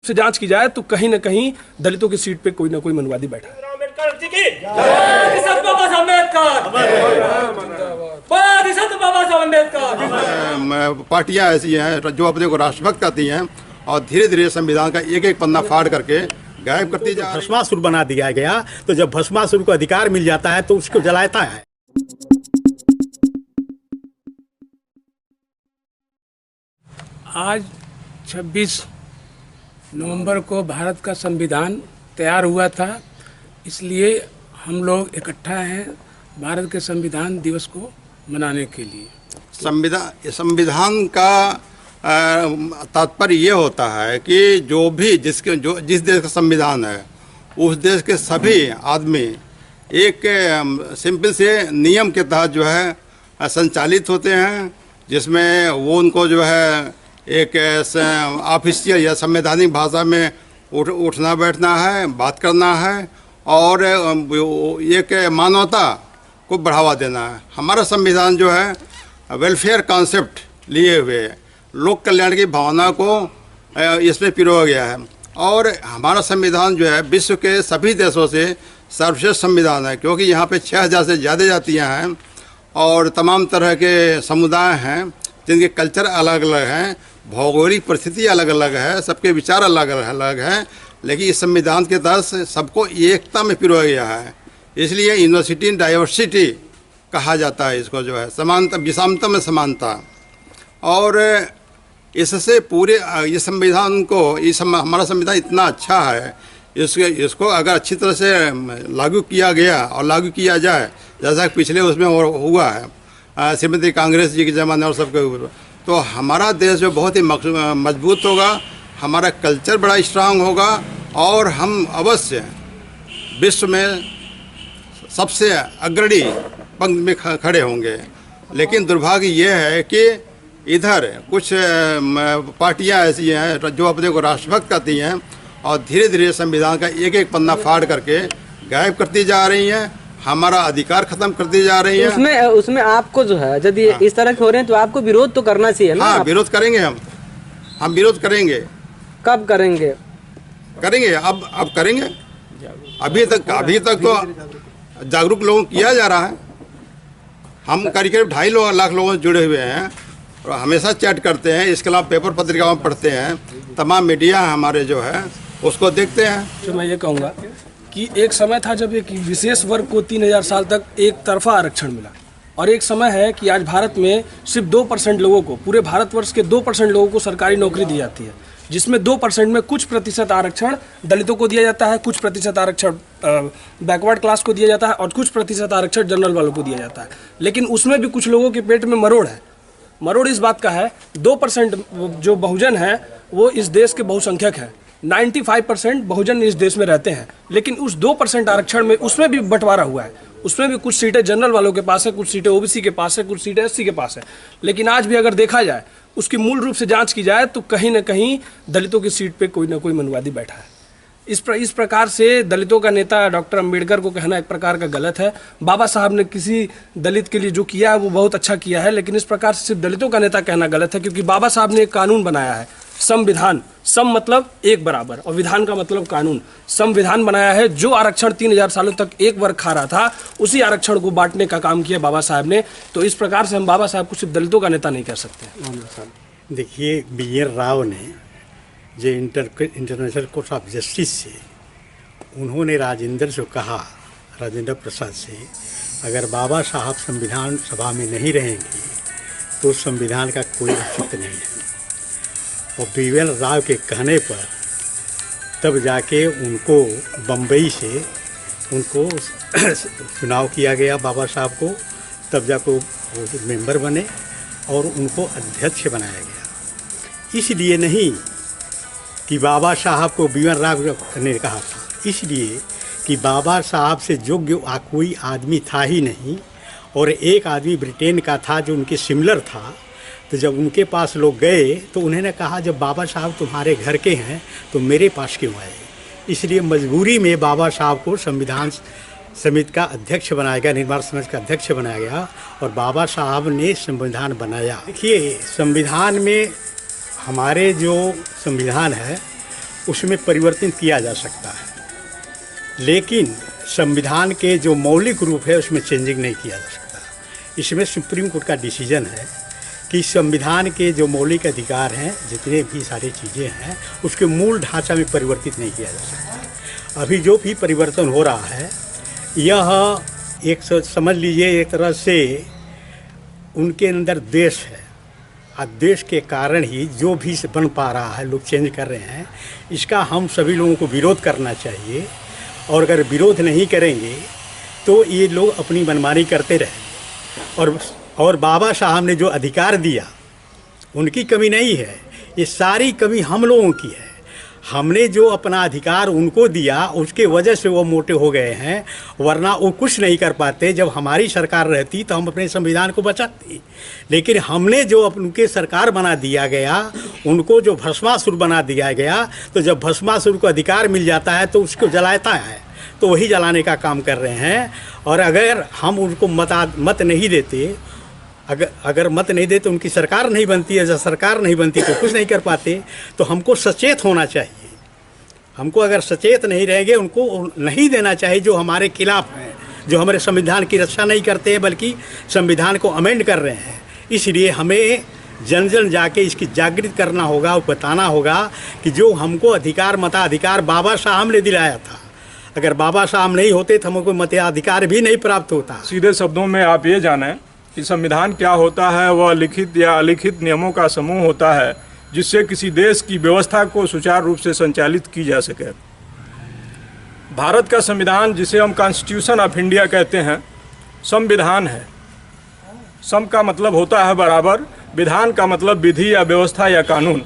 से जांच की जाए तो कहीं न कहीं दलितों की सीट पे कोई ना कोई मनवादी बैठा है। पार्टियां ऐसी हैं जो अपने को राष्ट्रभक्त कहती हैं और धीरे धीरे संविधान का एक एक पन्ना फाड़ करके गायब करती जा रही है। भस्मासुर बना दिया गया, तो जब भस्मासुर को अधिकार मिल जाता है तो उसको जलाता है। आज 26 नवंबर को भारत का संविधान तैयार हुआ था, इसलिए हम लोग इकट्ठा हैं भारत के संविधान दिवस को मनाने के लिए। संविधान का तात्पर्य ये होता है कि जिस देश का संविधान है उस देश के सभी आदमी एक सिंपल से नियम के तहत जो है संचालित होते हैं, जिसमें वो उनको जो है एक ऑफिशियल या संवैधानिक भाषा में उठना बैठना है, बात करना है और एक मानवता को बढ़ावा देना है। हमारा संविधान जो है वेलफेयर कॉन्सेप्ट लिए हुए है, लोक कल्याण की भावना को इसमें पिरोया गया है और हमारा संविधान जो है विश्व के सभी देशों से सर्वश्रेष्ठ संविधान है, क्योंकि यहाँ पे 6000 से ज़्यादा जातियाँ हैं और तमाम तरह के समुदाय हैं जिनके कल्चर अलग अलग हैं, भौगोलिक परिस्थिति अलग अलग है, सबके विचार अलग अलग हैं, लेकिन इस संविधान के तहत सबको एकता में पिरोया गया है। इसलिए यूनिवर्सिटी इन डाइवर्सिटी कहा जाता है इसको, जो है समानता विषमता में समानता। और इससे पूरे इस संविधान को हमारा संविधान इतना अच्छा है, इसको अगर अच्छी तरह से लागू किया गया और लागू किया जाए जैसा पिछले उसमें हुआ है श्रीमती कांग्रेस जी के ज़माने और सबके ऊपर, तो हमारा देश जो बहुत ही मजबूत होगा, हमारा कल्चर बड़ा स्ट्रांग होगा और हम अवश्य विश्व में सबसे अग्रणी पंक्ति में खड़े होंगे। लेकिन दुर्भाग्य ये है कि इधर कुछ पार्टियां ऐसी हैं जो अपने को राष्ट्रभक्त कहती हैं और धीरे धीरे संविधान का एक एक पन्ना फाड़ करके गायब करती जा रही हैं, हमारा अधिकार खत्म करती जा रही है। उसमें आपको जो है यदि इस तरह के हो रहे हैं तो आपको विरोध तो करना चाहिए ना। हाँ, विरोध करेंगे हम विरोध करेंगे। कब करेंगे? अब करेंगे। अभी तक तो जागरूक लोगों किया जा रहा है। हम करीब 2.5 लाख लोगों से जुड़े हुए हैं और हमेशा चैट करते हैं, इसके अलावा पेपर पत्रिकाओं में पढ़ते हैं, तमाम मीडिया हमारे जो है उसको देखते हैं। तो मैं ये कहूँगा कि एक समय था जब एक विशेष वर्ग को 3000 साल तक एक तरफा आरक्षण मिला और एक समय है कि आज भारत में सिर्फ 2% लोगों को, पूरे भारतवर्ष के 2% लोगों को सरकारी नौकरी दी जाती है, जिसमें 2% में कुछ प्रतिशत आरक्षण दलितों को दिया जाता है, कुछ प्रतिशत आरक्षण बैकवर्ड क्लास को दिया जाता है और कुछ प्रतिशत आरक्षण जनरल वालों को दिया जाता है। लेकिन उसमें भी कुछ लोगों के पेट में मरोड़ है। मरोड़ इस बात का है 2% जो बहुजन है वो इस देश के बहुसंख्यक है, 95% बहुजन इस देश में रहते हैं, लेकिन उस 2% आरक्षण में उसमें भी बंटवारा हुआ है। उसमें भी कुछ सीटें जनरल वालों के पास है, कुछ सीटें ओबीसी के पास है, कुछ सीटें एससी के पास है। लेकिन आज भी अगर देखा जाए, उसकी मूल रूप से जांच की जाए तो कहीं ना कहीं दलितों की सीट पे कोई ना कोई मनवादी बैठा है। इस प्रकार से दलितों का नेता डॉक्टर अंबेडकर को कहना एक प्रकार का गलत है। बाबा साहब ने किसी दलित के लिए जो किया है वो बहुत अच्छा किया है, लेकिन इस प्रकार से सिर्फ दलितों का नेता कहना गलत है, क्योंकि बाबा साहब ने एक कानून बनाया है, संविधान। सम मतलब एक बराबर और विधान का मतलब कानून। संविधान बनाया है, जो आरक्षण 3000 सालों तक एक वर्ग खा रहा था उसी आरक्षण को बांटने का काम किया बाबा साहब ने। तो इस प्रकार से हम बाबा साहब को सिर्फ दलितों का नेता नहीं कह सकते। देखिए, BR राव ने जो इंटरनेशनल कोर्ट ऑफ जस्टिस से उन्होंने राजेंद्र से कहा, राजेंद्र प्रसाद से, अगर बाबा साहब संविधान सभा में नहीं रहेंगे तो संविधान का कोई अस्तित्व नहीं है। और BR राव के कहने पर तब जाके उनको बम्बई से उनको चुनाव किया गया बाबा साहब को, तब जाकर वो मेंबर बने और उनको अध्यक्ष बनाया गया। इसलिए नहीं कि बाबा साहब को BR राव ने कहा था, इसलिए कि बाबा साहब से योग्य कोई आदमी था ही नहीं और एक आदमी ब्रिटेन का था जो उनके सिमिलर था। तो जब उनके पास लोग गए तो उन्होंने कहा, जब बाबा साहब तुम्हारे घर के हैं तो मेरे पास क्यों आए? इसलिए मजबूरी में बाबा साहब को संविधान समिति का अध्यक्ष बनाया गया, निर्माण समिति का अध्यक्ष बनाया गया और बाबा साहब ने संविधान बनाया। देखिए, संविधान में हमारे जो संविधान है उसमें परिवर्तन किया जा सकता है, लेकिन संविधान के जो मौलिक रूप है उसमें चेंजिंग नहीं किया जा सकता। इसमें सुप्रीम कोर्ट का डिसीजन है कि संविधान के जो मौलिक अधिकार हैं, जितने भी सारी चीज़ें हैं, उसके मूल ढांचा में परिवर्तित नहीं किया जा सकता। अभी जो भी परिवर्तन हो रहा है यह एक समझ लीजिए एक तरह से उनके अंदर देश है, और देश के कारण ही जो भी बन पा रहा है, लोग चेंज कर रहे हैं। इसका हम सभी लोगों को विरोध करना चाहिए, और अगर विरोध नहीं करेंगे तो ये लोग अपनी मनमानी करते रहें। और बाबा साहब ने जो अधिकार दिया उनकी कमी नहीं है, ये सारी कमी हम लोगों की है। हमने जो अपना अधिकार उनको दिया उसके वजह से वो मोटे हो गए हैं, वरना वो कुछ नहीं कर पाते। जब हमारी सरकार रहती तो हम अपने संविधान को बचाते, लेकिन हमने जो उनके सरकार बना दिया गया, उनको जो भस्मासुर बना दिया गया, तो जब भस्मासुर को अधिकार मिल जाता है तो उसको जलाता है, तो वही जलाने का काम कर रहे हैं। और अगर हम उनको मत नहीं देते, अगर मत नहीं देते, उनकी सरकार नहीं बनती है, जब सरकार नहीं बनती तो कुछ नहीं कर पाते। तो हमको सचेत होना चाहिए। हमको अगर सचेत नहीं रहेंगे, उनको नहीं देना चाहिए जो हमारे खिलाफ हैं, जो हमारे संविधान की रक्षा नहीं करते हैं बल्कि संविधान को अमेंड कर रहे हैं। इसलिए हमें जन जन जाके इसकी जागृत करना होगा और बताना होगा कि जो हमको मताधिकार बाबा साहब ने दिलाया था, अगर बाबा साहब नहीं होते तो हमको मताधिकार भी नहीं प्राप्त होता। सीधे शब्दों में आप ये जानें कि संविधान क्या होता है। वह लिखित या अलिखित नियमों का समूह होता है जिससे किसी देश की व्यवस्था को सुचारू रूप से संचालित की जा सके। भारत का संविधान, जिसे हम कॉन्स्टिट्यूशन ऑफ इंडिया कहते हैं, संविधान है। सम का मतलब होता है बराबर, विधान का मतलब विधि या व्यवस्था या कानून।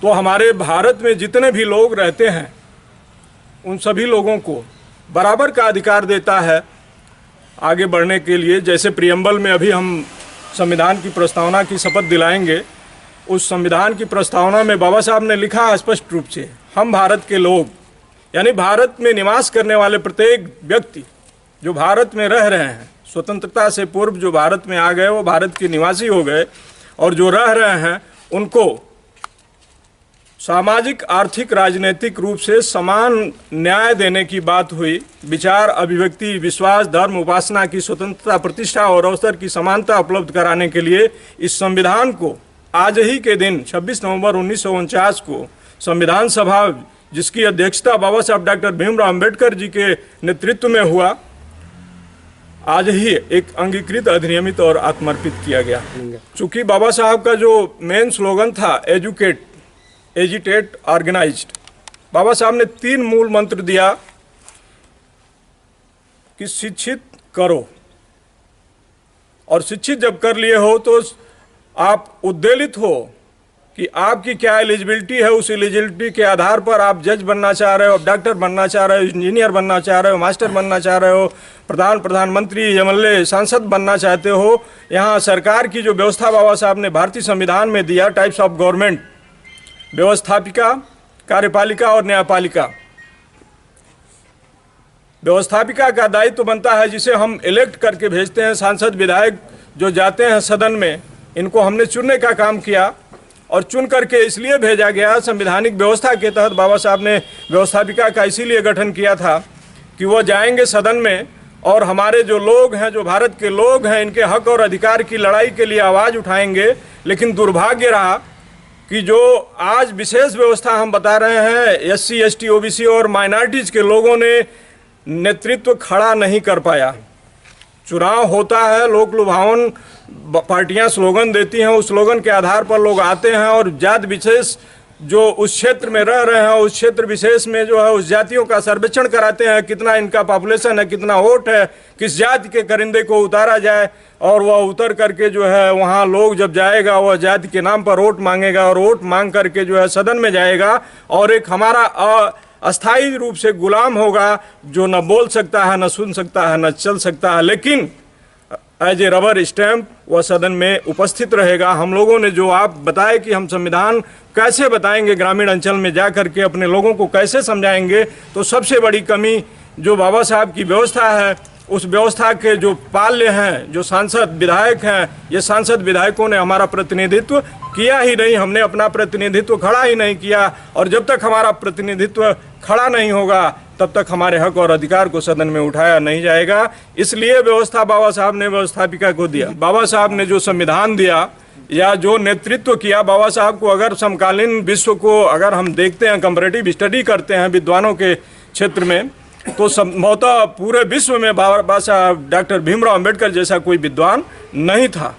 तो हमारे भारत में जितने भी लोग रहते हैं उन सभी लोगों को बराबर का अधिकार देता है आगे बढ़ने के लिए। जैसे प्रियम्बल में अभी हम संविधान की प्रस्तावना की शपथ दिलाएंगे, उस संविधान की प्रस्तावना में बाबा साहब ने लिखा है स्पष्ट रूप से, हम भारत के लोग, यानी भारत में निवास करने वाले प्रत्येक व्यक्ति जो भारत में रह रहे हैं, स्वतंत्रता से पूर्व जो भारत में आ गए वो भारत के निवासी हो गए, और जो रह रहे हैं उनको सामाजिक, आर्थिक, राजनीतिक रूप से समान न्याय देने की बात हुई। विचार, अभिव्यक्ति, विश्वास, धर्म, उपासना की स्वतंत्रता, प्रतिष्ठा और अवसर की समानता उपलब्ध कराने के लिए इस संविधान को आज ही के दिन 26 नवंबर 1949 को संविधान सभा, जिसकी अध्यक्षता बाबा साहब डॉक्टर भीमराव अंबेडकर जी के नेतृत्व में हुआ, आज ही एक अंगीकृत, अधिनियमित और आत्मर्पित किया गया। चूंकि बाबा साहब का जो मेन स्लोगन था एजुकेट, एजिटेट, ऑर्गेनाइज्ड, बाबा साहब ने 3 मूल मंत्र दिया कि शिक्षित करो, और शिक्षित जब कर लिए हो तो आप उद्वेलित हो कि आपकी क्या एलिजिबिलिटी है। उस एलिजिबिलिटी के आधार पर आप जज बनना चाह रहे हो, आप डॉक्टर बनना चाह रहे हो, इंजीनियर बनना चाह रहे हो, मास्टर बनना चाह रहे हो, प्रधानमंत्री, एमएलए, सांसद बनना चाहते हो। यहाँ सरकार की जो व्यवस्था बाबा साहब ने भारतीय संविधान में दिया, टाइप्स ऑफ गवर्नमेंट, व्यवस्थापिका, कार्यपालिका और न्यायपालिका। व्यवस्थापिका का दायित्व तो बनता है जिसे हम इलेक्ट करके भेजते हैं, सांसद विधायक जो जाते हैं सदन में, इनको हमने चुनने का काम किया, और चुन करके इसलिए भेजा गया। संवैधानिक व्यवस्था के तहत बाबा साहब ने व्यवस्थापिका का इसीलिए गठन किया था कि वो जाएंगे सदन में और हमारे जो लोग हैं, जो भारत के लोग हैं, इनके हक और अधिकार की लड़ाई के लिए आवाज़ उठाएंगे। लेकिन दुर्भाग्य रहा कि जो आज विशेष व्यवस्था हम बता रहे हैं, SC, ST, OBC और माइनॉरिटीज़ के लोगों ने नेतृत्व खड़ा नहीं कर पाया। चुनाव होता है, लोक लुभावन पार्टियां स्लोगन देती हैं, उस स्लोगन के आधार पर लोग आते हैं और जात विशेष जो उस क्षेत्र में रह रहे हैं, उस क्षेत्र विशेष में जो है उस जातियों का सर्वेक्षण कराते हैं, कितना इनका पॉपुलेशन है, कितना वोट है, किस जाति के करिंदे को उतारा जाए, और वह उतर करके जो है वहाँ लोग जब जाएगा वह जाति के नाम पर वोट मांगेगा, और वोट मांग करके जो है सदन में जाएगा, और एक हमारा अस्थायी रूप से गुलाम होगा जो न बोल सकता है, न सुन सकता है, न चल सकता है, लेकिन एज ए रबर स्टैम्प वह सदन में उपस्थित रहेगा। हम लोगों ने जो आप बताए कि हम संविधान कैसे बताएंगे, ग्रामीण अंचल में जा करके अपने लोगों को कैसे समझाएंगे, तो सबसे बड़ी कमी जो बाबा साहब की व्यवस्था है उस व्यवस्था के जो पाल्य हैं, जो सांसद विधायक हैं, ये सांसद विधायकों ने हमारा प्रतिनिधित्व किया ही नहीं, हमने अपना प्रतिनिधित्व खड़ा ही नहीं किया। और जब तक हमारा प्रतिनिधित्व खड़ा नहीं होगा तब तक हमारे हक और अधिकार को सदन में उठाया नहीं जाएगा। इसलिए व्यवस्था बाबा साहब ने व्यवस्थापिका को दिया। बाबा साहब ने जो संविधान दिया या जो नेतृत्व किया, बाबा साहब को अगर समकालीन विश्व को अगर हम देखते हैं, कंपैरेटिव स्टडी करते हैं विद्वानों के क्षेत्र में, तो संभवतः पूरे विश्व में बाबा साहब डॉक्टर भीमराव अंबेडकर जैसा कोई विद्वान नहीं था।